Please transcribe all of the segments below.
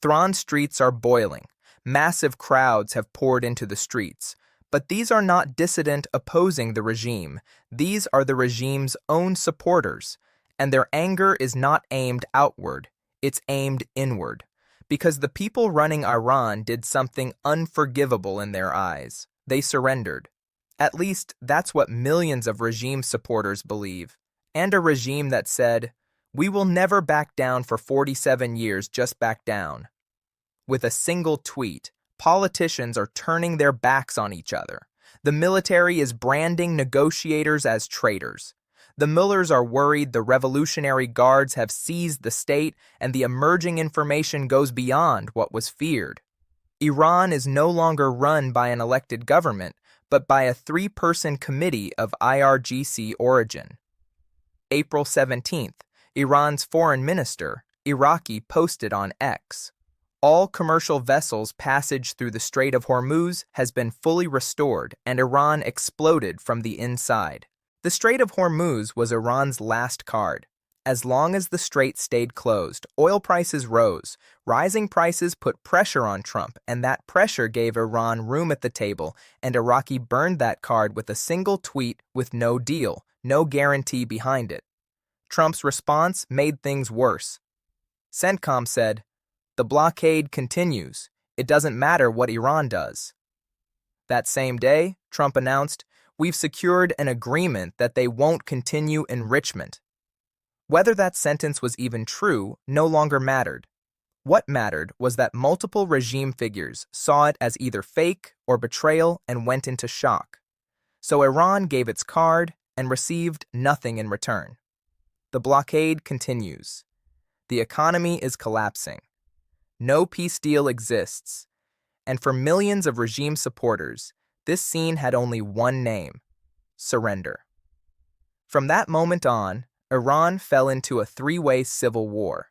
Tehran streets are boiling. Massive crowds have poured into the streets. But these are not dissident opposing the regime. These are the regime's own supporters. And their anger is not aimed outward. It's aimed inward. Because the people running Iran did something unforgivable in their eyes. They surrendered. At least, that's what millions of regime supporters believe. And a regime that said, "We will never back down for 47 years, just back down." With a single tweet, politicians are turning their backs on each other. The military is branding negotiators as traitors. The Mullahs are worried the Revolutionary Guards have seized the state, and the emerging information goes beyond what was feared. Iran is no longer run by an elected government, but by a three-person committee of IRGC origin. April 17th, Iran's foreign minister, Araghchi, posted on X, "All commercial vessels' passage through the Strait of Hormuz has been fully restored, and Iran exploded from the inside." The Strait of Hormuz was Iran's last card. As long as the strait stayed closed, oil prices rose. Rising prices put pressure on Trump, and that pressure gave Iran room at the table, and Araghchi burned that card with a single tweet with no deal, no guarantee behind it. Trump's response made things worse. CENTCOM said, "The blockade continues. It doesn't matter what Iran does." That same day, Trump announced, "We've secured an agreement that they won't continue enrichment." Whether that sentence was even true no longer mattered. What mattered was that multiple regime figures saw it as either fake or betrayal and went into shock. So Iran gave its card and received nothing in return. The blockade continues. The economy is collapsing. No peace deal exists. And for millions of regime supporters, this scene had only one name: surrender. From that moment on, Iran fell into a three-way civil war.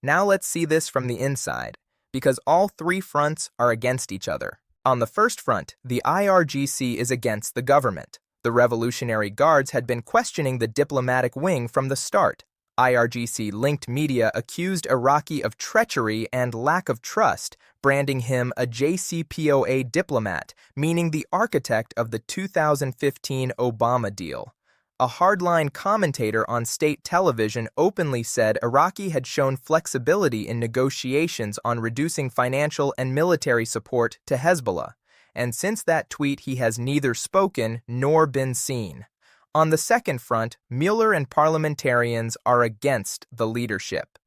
Now let's see this from the inside, because all three fronts are against each other. On the first front, the IRGC is against the government. The Revolutionary Guards had been questioning the diplomatic wing from the start. IRGC-linked media accused Araghchi of treachery and lack of trust, branding him a JCPOA diplomat, meaning the architect of the 2015 Obama deal. A hardline commentator on state television openly said Araghchi had shown flexibility in negotiations on reducing financial and military support to Hezbollah, and since that tweet he has neither spoken nor been seen. On the second front, Mueller and parliamentarians are against the leadership.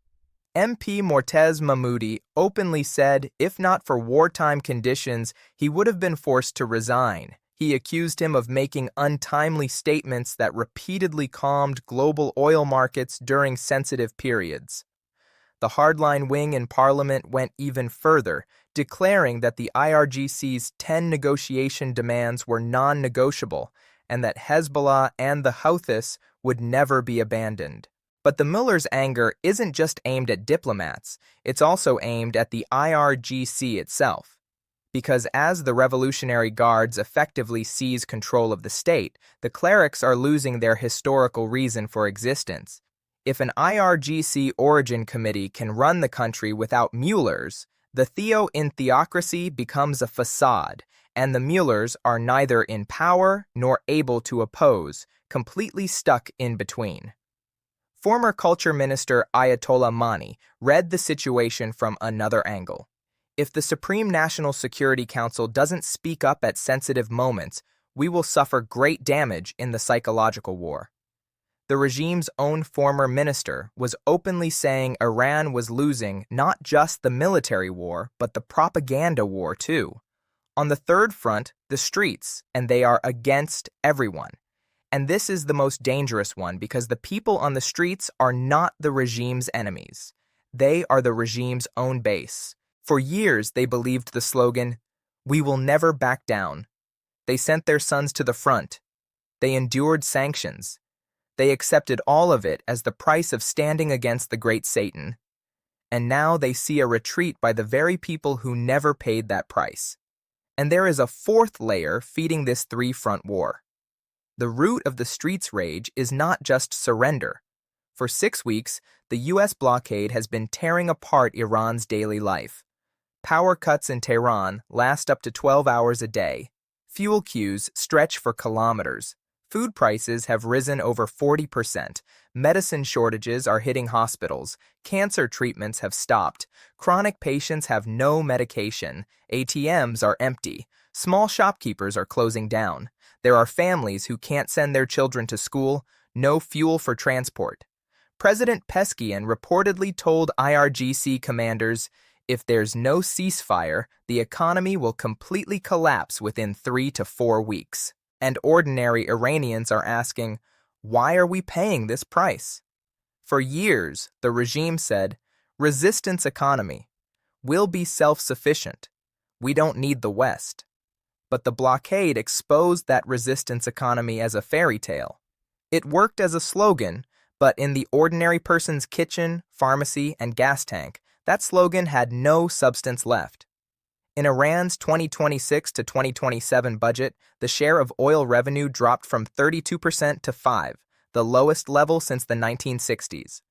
MP Mortez Mahmoudi openly said if not for wartime conditions, he would have been forced to resign. He accused him of making untimely statements that repeatedly calmed global oil markets during sensitive periods. The hardline wing in Parliament went even further, declaring that the IRGC's 10 negotiation demands were non-negotiable and that Hezbollah and the Houthis would never be abandoned. But the Mueller's anger isn't just aimed at diplomats, it's also aimed at the IRGC itself. Because as the Revolutionary Guards effectively seize control of the state, the clerics are losing their historical reason for existence. If an IRGC origin committee can run the country without Muellers, the theo-in-theocracy becomes a facade, and the Muellers are neither in power nor able to oppose, completely stuck in between. Former Culture Minister Ayatollah Mani read the situation from another angle. If the Supreme National Security Council doesn't speak up at sensitive moments, we will suffer great damage in the psychological war. The regime's own former minister was openly saying Iran was losing not just the military war, but the propaganda war too. On the third front, the streets, and they are against everyone. And this is the most dangerous one because the people on the streets are not the regime's enemies. They are the regime's own base. For years, they believed the slogan, "We will never back down." They sent their sons to the front. They endured sanctions. They accepted all of it as the price of standing against the great Satan. And now they see a retreat by the very people who never paid that price. And there is a fourth layer feeding this three-front war. The root of the streets' rage is not just surrender. For 6 weeks, the U.S. blockade has been tearing apart Iran's daily life. Power cuts in Tehran last up to 12 hours a day. Fuel queues stretch for kilometers. Food prices have risen over 40%. Medicine shortages are hitting hospitals. Cancer treatments have stopped. Chronic patients have no medication. ATMs are empty. Small shopkeepers are closing down. There are families who can't send their children to school. No fuel for transport. President Pezeshkian reportedly told IRGC commanders, "If there's no ceasefire, the economy will completely collapse within 3 to 4 weeks." And ordinary Iranians are asking, why are we paying this price? For years, the regime said, resistance economy. We'll be self-sufficient. We don't need the West. But the blockade exposed that resistance economy as a fairy tale. It worked as a slogan, but in the ordinary person's kitchen, pharmacy, and gas tank, that slogan had no substance left. In Iran's 2026 to 2027 budget, the share of oil revenue dropped from 32% to 5%, the lowest level since the 1960s.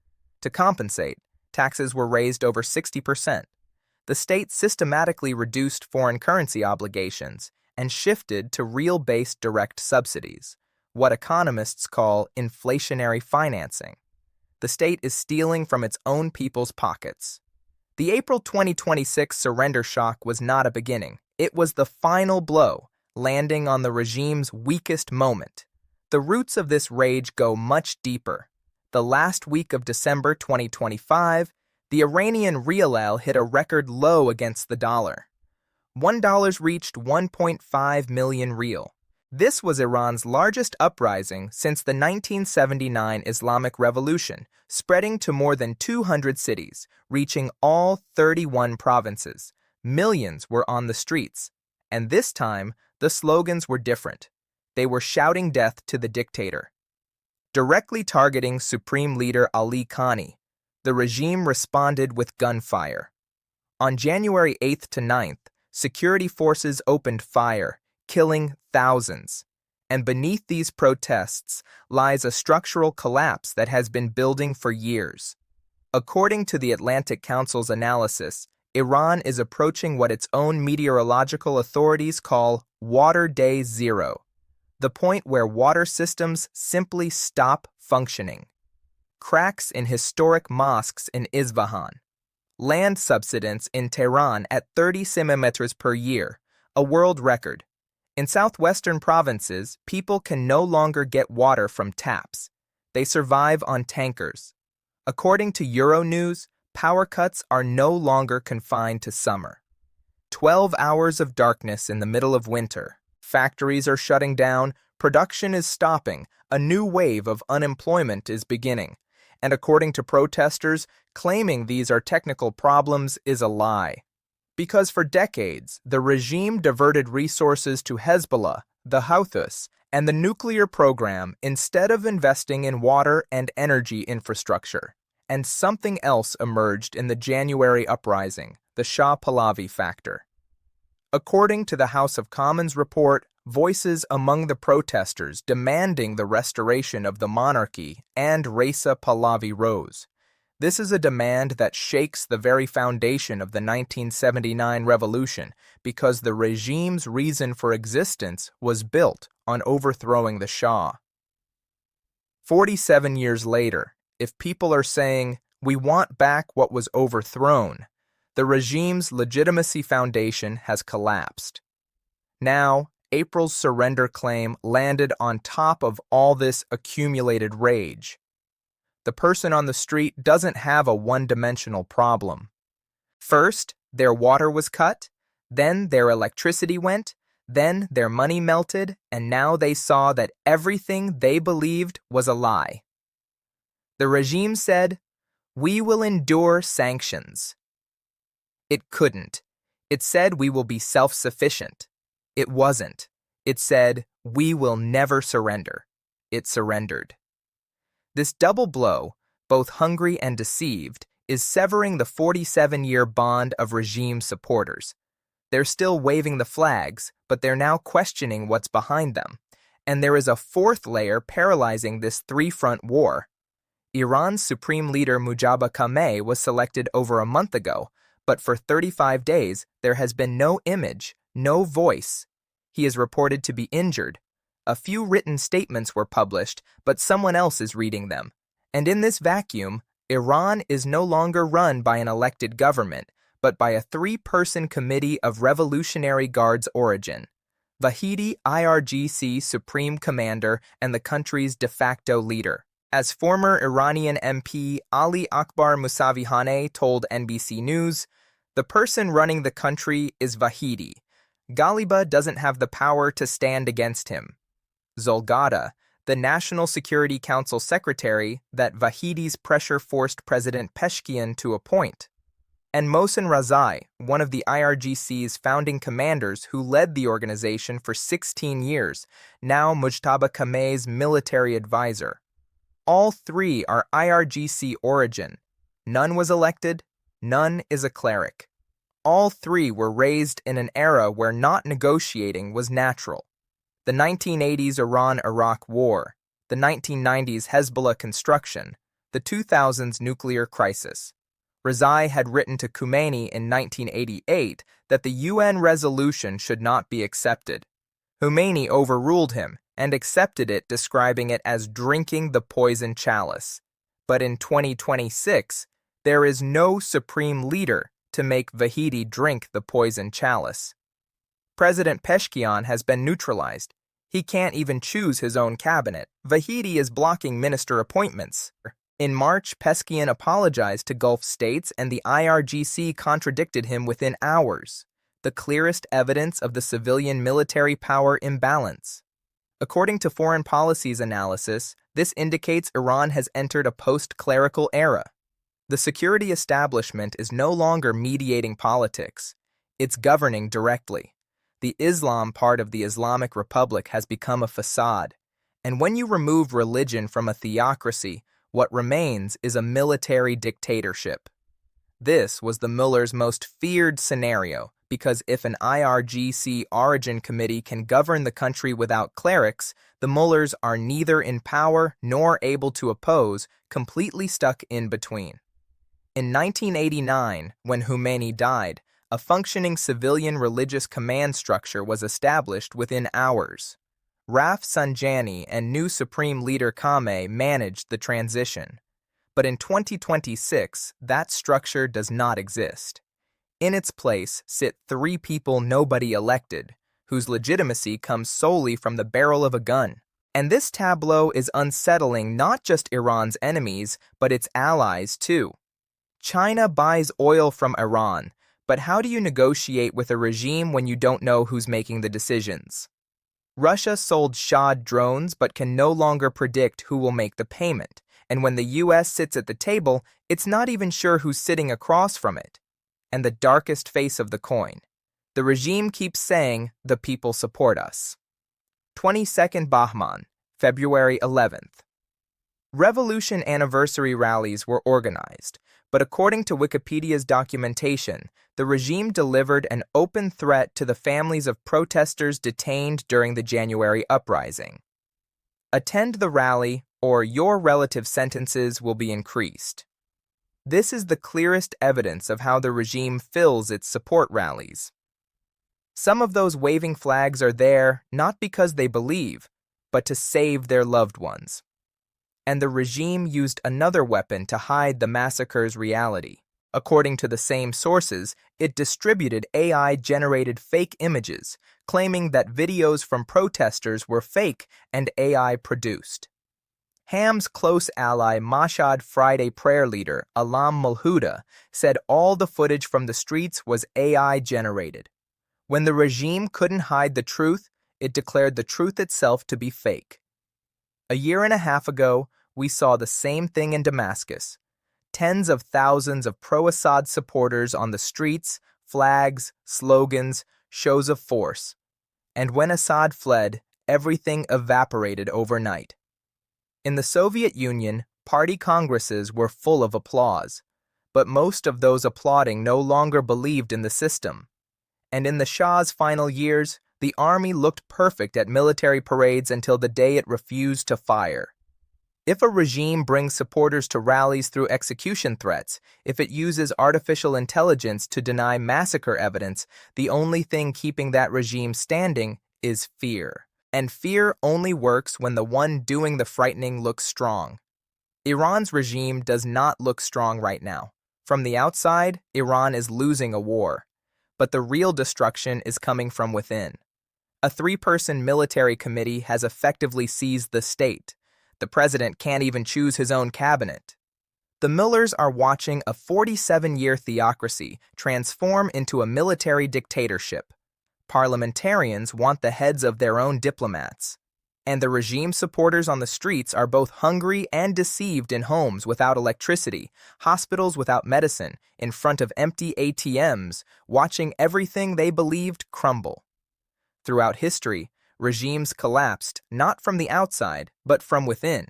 To compensate, taxes were raised over 60%. The state systematically reduced foreign currency obligations and shifted to real-based direct subsidies, what economists call inflationary financing. The state is stealing from its own people's pockets. The April 2026 surrender shock was not a beginning. It was the final blow, landing on the regime's weakest moment. The roots of this rage go much deeper. The last week of December 2025, the Iranian rial hit a record low against the dollar. $1 reached 1.5 million rial. This was Iran's largest uprising since the 1979 Islamic Revolution, spreading to more than 200 cities, reaching all 31 provinces. Millions were on the streets. And this time, the slogans were different. They were shouting death to the dictator. Directly targeting Supreme Leader Ali Khamenei, the regime responded with gunfire. On January 8th to 9th, security forces opened fire, killing thousands. And beneath these protests lies a structural collapse that has been building for years. According to the Atlantic Council's analysis, Iran is approaching what its own meteorological authorities call water day zero, the point where water systems simply stop functioning. Cracks in historic mosques in Isfahan. Land subsidence in Tehran at 30 centimeters per year, a world record. In southwestern provinces, people can no longer get water from taps. They survive on tankers. According to Euronews, power cuts are no longer confined to summer. 12 hours of darkness in the middle of winter. Factories are shutting down, production is stopping, a new wave of unemployment is beginning. And according to protesters, claiming these are technical problems is a lie. Because for decades, the regime diverted resources to Hezbollah, the Houthis, and the nuclear program instead of investing in water and energy infrastructure. And something else emerged in the January uprising, the Shah Pahlavi factor. According to the House of Commons report, voices among the protesters demanding the restoration of the monarchy and Reza Pahlavi rose. This is a demand that shakes the very foundation of the 1979 revolution because the regime's reason for existence was built on overthrowing the Shah. 47 years later, if people are saying, we want back what was overthrown, the regime's legitimacy foundation has collapsed. Now, April's surrender claim landed on top of all this accumulated rage. The person on the street doesn't have a one-dimensional problem. First, their water was cut, then their electricity went, then their money melted, and now they saw that everything they believed was a lie. The regime said, "We will endure sanctions." It couldn't. It said we will be self-sufficient. It wasn't. It said, we will never surrender. It surrendered. This double blow, both hungry and deceived, is severing the 47-year bond of regime supporters. They're still waving the flags, but they're now questioning what's behind them. And there is a fourth layer paralyzing this three-front war. Iran's Supreme Leader Mojtaba Khamenei was selected over a month ago, but for 35 days there has been no image, no voice. He is reported to be injured. A few written statements were published, but someone else is reading them. And in this vacuum, Iran is no longer run by an elected government, but by a three-person committee of Revolutionary Guards origin. Vahidi, IRGC Supreme Commander and the country's de facto leader. As former Iranian MP Ali Akbar Mousavihaneh told NBC News, the person running the country is Vahidi. Ghaliba doesn't have the power to stand against him. Zolgada, the National Security Council secretary that Vahidi's pressure forced President Pezeshkian to appoint. And Mohsen Razai, one of the IRGC's founding commanders who led the organization for 16 years, now Mojtaba Khamenei's military advisor. All three are IRGC origin. None was elected, none is a cleric. All three were raised in an era where not negotiating was natural. The 1980s Iran-Iraq War, the 1990s Hezbollah construction, the 2000s nuclear crisis. Razai had written to Khamenei in 1988 that the UN resolution should not be accepted. Khamenei overruled him and accepted it, describing it as drinking the poison chalice. But in 2026, there is no supreme leader to make Vahidi drink the poison chalice. President Pezeshkian has been neutralized. He can't even choose his own cabinet. Vahidi is blocking minister appointments. In March, Pezeshkian apologized to Gulf states and the IRGC contradicted him within hours, the clearest evidence of the civilian-military power imbalance. According to Foreign Policy's analysis, this indicates Iran has entered a post-clerical era. The security establishment is no longer mediating politics. It's governing directly. The Islam part of the Islamic Republic has become a facade. And when you remove religion from a theocracy, what remains is a military dictatorship. This was the Mueller's most feared scenario, because if an IRGC origin committee can govern the country without clerics, the Muellers are neither in power nor able to oppose, completely stuck in between. In 1989, when Khamenei died, a functioning civilian religious command structure was established within hours. Rafsanjani and new Supreme Leader Khamenei managed the transition. But in 2026, that structure does not exist. In its place sit three people nobody elected, whose legitimacy comes solely from the barrel of a gun. And this tableau is unsettling not just Iran's enemies, but its allies too. China buys oil from Iran, but how do you negotiate with a regime when you don't know who's making the decisions? Russia sold Shahd drones but can no longer predict who will make the payment, and when the US sits at the table, it's not even sure who's sitting across from it. And the darkest face of the coin. The regime keeps saying, the people support us. 22nd Bahman, February 11th. Revolution anniversary rallies were organized, but according to Wikipedia's documentation, the regime delivered an open threat to the families of protesters detained during the January uprising. Attend the rally, or your relative sentences will be increased. This is the clearest evidence of how the regime fills its support rallies. Some of those waving flags are there not because they believe, but to save their loved ones. And the regime used another weapon to hide the massacre's reality. According to the same sources, it distributed AI-generated fake images, claiming that videos from protesters were fake and AI-produced. Ham's close ally Mashhad Friday prayer leader Alam Mulhuda said all the footage from the streets was AI-generated. When the regime couldn't hide the truth, it declared the truth itself to be fake. A year and a half ago, we saw the same thing in Damascus. Tens of thousands of pro-Assad supporters on the streets, flags, slogans, shows of force. And when Assad fled, everything evaporated overnight. In the Soviet Union, party congresses were full of applause, but most of those applauding no longer believed in the system. And in the Shah's final years, the army looked perfect at military parades until the day it refused to fire. If a regime brings supporters to rallies through execution threats, if it uses artificial intelligence to deny massacre evidence, the only thing keeping that regime standing is fear. And fear only works when the one doing the frightening looks strong. Iran's regime does not look strong right now. From the outside, Iran is losing a war. But the real destruction is coming from within. A 3-person military committee has effectively seized the state. The president can't even choose his own cabinet. The Millers are watching a 47-year theocracy transform into a military dictatorship. Parliamentarians want the heads of their own diplomats. And the regime supporters on the streets are both hungry and deceived in homes without electricity, hospitals without medicine, in front of empty ATMs, watching everything they believed crumble. Throughout history, regimes collapsed not from the outside, but from within.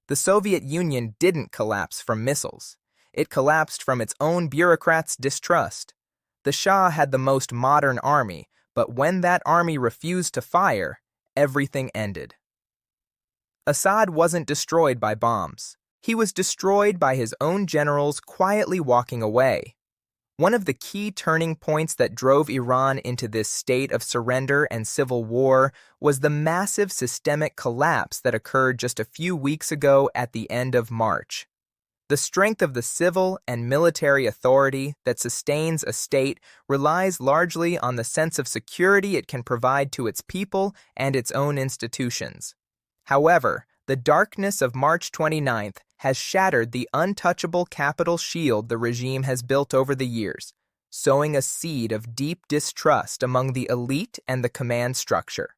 The Soviet Union didn't collapse from missiles. It collapsed from its own bureaucrats' distrust. The Shah had the most modern army, but when that army refused to fire, everything ended. Assad wasn't destroyed by bombs. He was destroyed by his own generals quietly walking away. One of the key turning points that drove Iran into this state of surrender and civil war was the massive systemic collapse that occurred just a few weeks ago at the end of March. The strength of the civil and military authority that sustains a state relies largely on the sense of security it can provide to its people and its own institutions. However, the darkness of March 29th has shattered the untouchable capital shield the regime has built over the years, sowing a seed of deep distrust among the elite and the command structure.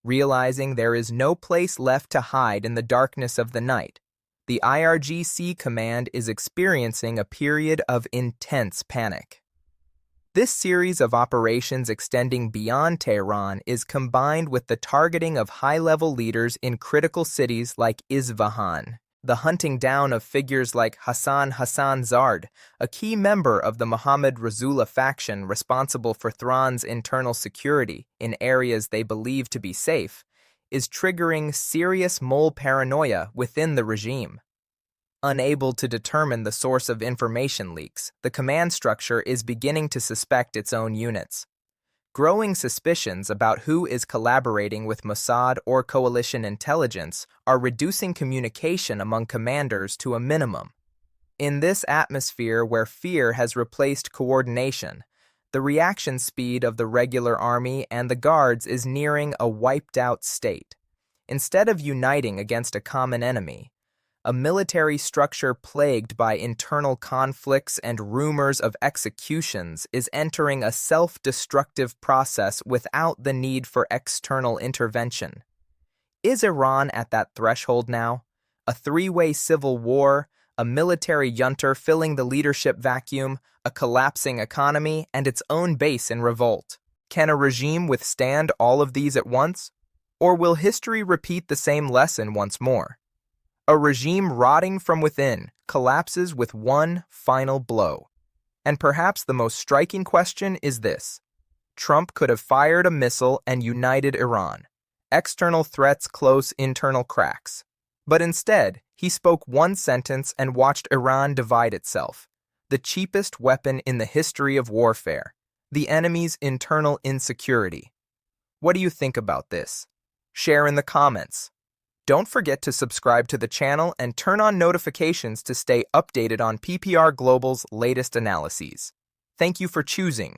Realizing there is no place left to hide in the darkness of the night, the IRGC command is experiencing a period of intense panic. This series of operations extending beyond Tehran is combined with the targeting of high-level leaders in critical cities like Isfahan, the hunting down of figures like Hassan Zard, a key member of the Mohammad Rasulullah faction responsible for Tehran's internal security in areas they believe to be safe, is triggering serious mole paranoia within the regime. Unable to determine the source of information leaks, the command structure is beginning to suspect its own units. Growing suspicions about who is collaborating with Mossad or coalition intelligence are reducing communication among commanders to a minimum. In this atmosphere where fear has replaced coordination, the reaction speed of the regular army and the guards is nearing a wiped-out state. Instead of uniting against a common enemy, a military structure plagued by internal conflicts and rumors of executions is entering a self-destructive process without the need for external intervention. Is Iran at that threshold now? A three-way civil war, a military junta filling the leadership vacuum, a collapsing economy, and its own base in revolt. Can a regime withstand all of these at once? Or will history repeat the same lesson once more? A regime rotting from within collapses with one final blow. And perhaps the most striking question is this. Trump could have fired a missile and united Iran. External threats close internal cracks. But instead, he spoke one sentence and watched Iran divide itself. The cheapest weapon in the history of warfare. The enemy's internal insecurity. What do you think about this? Share in the comments. Don't forget to subscribe to the channel and turn on notifications to stay updated on PPR Global's latest analyses. Thank you for choosing